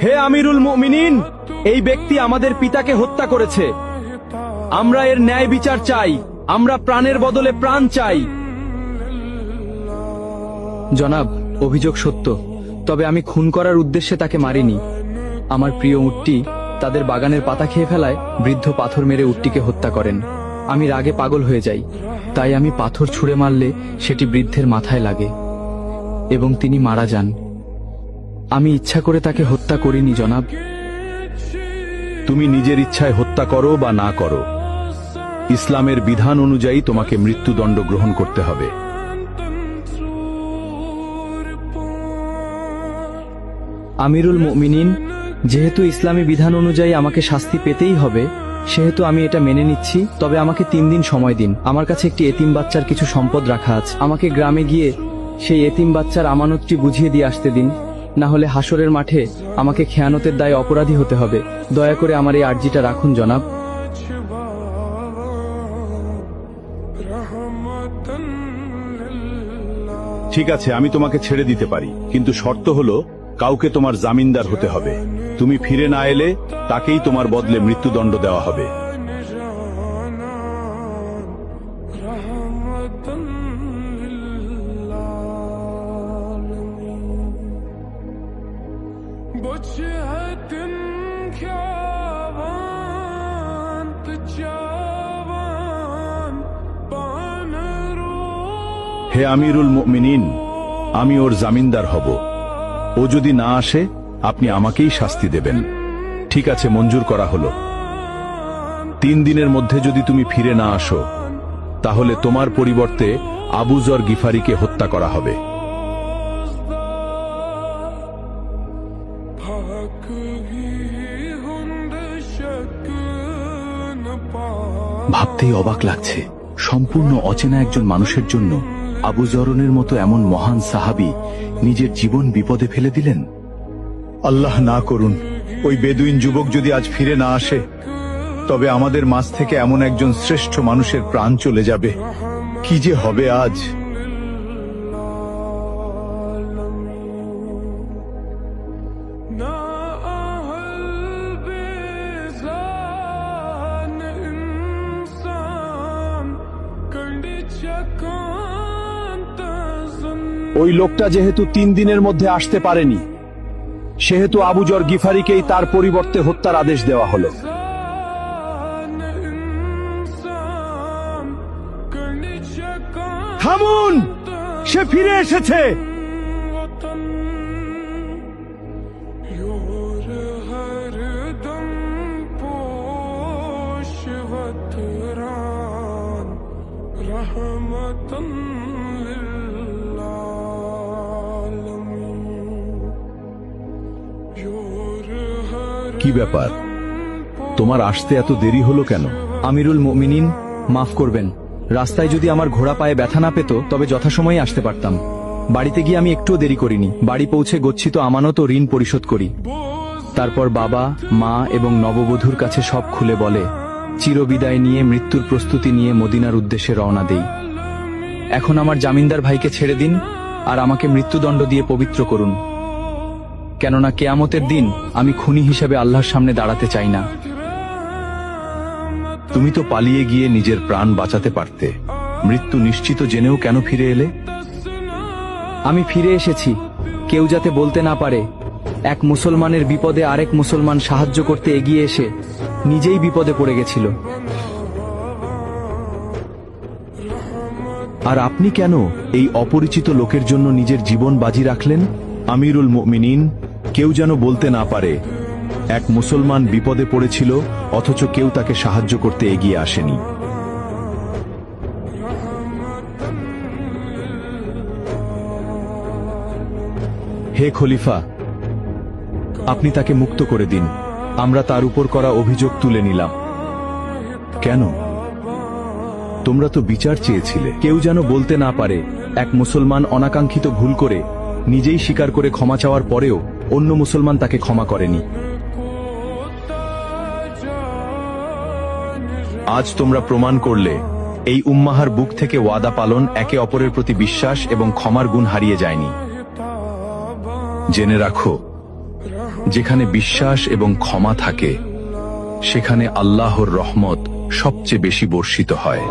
হে আমিরুল মুমিনিন, এই ব্যক্তি আমাদের পিতাকে হত্যা করেছে। আমরা এর ন্যায় বিচার চাই। আমরা প্রাণের বদলে প্রাণ চাই। জনাব, অভিযোগ সত্য, তবে আমি খুন করার উদ্দেশ্যে তাকে মারিনি। আমার প্রিয় উটটি তাদের বাগানের পাতা খেয়ে ফেলায় বৃদ্ধ পাথর মেরে উটটিকে হত্যা করেন। আমি রাগে পাগল হয়ে যাই, তাই আমি পাথর ছুঁড়ে মারলে সেটি বৃদ্ধের মাথায় লাগে এবং তিনি মারা যান। আমি ইচ্ছা করে তাকে হত্যা করিনি জনাব। তুমি নিজের ইচ্ছায় হত্যা করো বা না করো, ইসলামের বিধান অনুযায়ী তোমাকে মৃত্যুদণ্ড গ্রহণ করতে হবে। আমিরুল মুমিনিন, যেহেতু ইসলামী বিধান অনুযায়ী আমাকে শাস্তি পেতেই হবে, সেহেতু আমি এটা মেনে নিচ্ছি। তবে আমাকে 3 দিন সময় দিন। আমার কাছে একটি এতিম বাচ্চার কিছু সম্পদ রাখা আছে। আমাকে গ্রামে গিয়ে সেই এতিম বাচ্চার আমানতটি বুঝিয়ে দিয়ে আসতে দিন, না হলে হাসরের মাঠে আমাকে খেয়ানতের দায়ে অপরাধী হতে হবে। দয়া করে আমার এই আর্জিটা রাখুন জনাব। ঠিক আছে, আমি তোমাকে ছেড়ে দিতে পারি, কিন্তু শর্ত হলো কাউকে তোমার জামিনদার হতে হবে। তুমি ফিরে না এলে তাকেই তোমার বদলে মৃত্যুদণ্ড দেওয়া হবে। হে আমিরুল মুমিনিন, আমি ওর জামিনদার হব। ও যদি না আসে, আপনি আমাকেই শাস্তি দেবেন। ঠিক আছে, মঞ্জুর করা হলো। 3 দিনের মধ্যে যদি তুমি ফিরে না আসো, তাহলে তোমার পরিবর্তে আবু যর গিফারিকে হত্যা করা হবে। ভাবতেই অবাক লাগছে, সম্পূর্ণ অচেনা একজন মানুষের জন্য আবু যরনের মতো এমন মহান সাহাবী নিজের জীবন বিপদে ফেলে দিলেন। আল্লাহ না করুন ওই বেদুইন যুবক যদি আজ ফিরে না আসে, তবে আমাদের মাঝ থেকে এমন একজন শ্রেষ্ঠ মানুষের প্রাণ চলে যাবে। কি যে হবে আজ। ওই লোকটা যেহেতু 3 দিনের মধ্যে আসতে পারেনি, সেহেতু আবু যর গিফারিকেই তার পরিবর্তে হত্যার আদেশ দেওয়া হলো। থামুন, সে ফিরে এসেছে। কি ব্যাপার, তোমার আসতে এত দেরি হলো কেন? আমিরুল মুমিনিন, মাফ করবেন। রাস্তায় যদি আমার ঘোড়া পায়ে ব্যথা না পেত, তবে যথাসময়ে আসতে পারতাম। বাড়িতে গিয়ে আমি একটুও দেরি করিনি। বাড়ি পৌঁছে গচ্ছিত আমানত ও ঋণ পরিশোধ করি। তারপর বাবা, মা এবং নববধূর কাছে সব খুলে বলে চিরবিদায় নিয়ে মৃত্যুর প্রস্তুতি নিয়ে মদিনার উদ্দেশ্যে রওনা দেই। এখন আমার জামিনদার ভাইকে ছেড়ে দিন আর আমাকে মৃত্যুদণ্ড দিয়ে পবিত্র করুন, কেননা কেয়ামতের দিন আমি খুনি হিসেবে আল্লাহর সামনে দাঁড়াতে চাই না। তুমি তো পালিয়ে গিয়ে নিজের প্রাণ বাঁচাতে পারতে। মৃত্যু নিশ্চিত জেনেও কেন ফিরে এলে? আমি ফিরে এসেছি কেউ যাতে বলতে না পারে এক মুসলমানের বিপদে আরেক মুসলমান সাহায্য করতে এগিয়ে এসে নিজেই বিপদে পড়ে গেছিল। আর আপনি কেন এই অপরিচিত লোকের জন্য নিজের জীবন বাজি রাখলেন? আমিরুল মুমিনিন, কেউ যেন বলতে না পারে এক মুসলমান বিপদে পড়েছিল অথচ কেউ তাকে সাহায্য করতে এগিয়ে আসেনি। হে খলিফা, আপনি তাকে মুক্ত করে দিন। আমরা তার উপর করা অভিযোগ তুলে নিলাম। কেন? তোমরা তো বিচার চেয়েছিলে। কেউ যেন বলতে না পারে এক মুসলমান অনাকাঙ্ক্ষিত ভুল করে নিজেই স্বীকার করে ক্ষমা চাওয়ার পরেও অন্য মুসলমান তাকে ক্ষমা করেনি। আজ তোমরা প্রমাণ করলে এই উম্মাহার বুক থেকে ওয়াদা পালন, একে অপরের প্রতি বিশ্বাস এবং ক্ষমার গুণ হারিয়ে যায়নি। জেনে রাখো, যেখানে বিশ্বাস এবং ক্ষমা থাকে সেখানে আল্লাহর রহমত সবচেয়ে বেশি বর্ষিত হয়।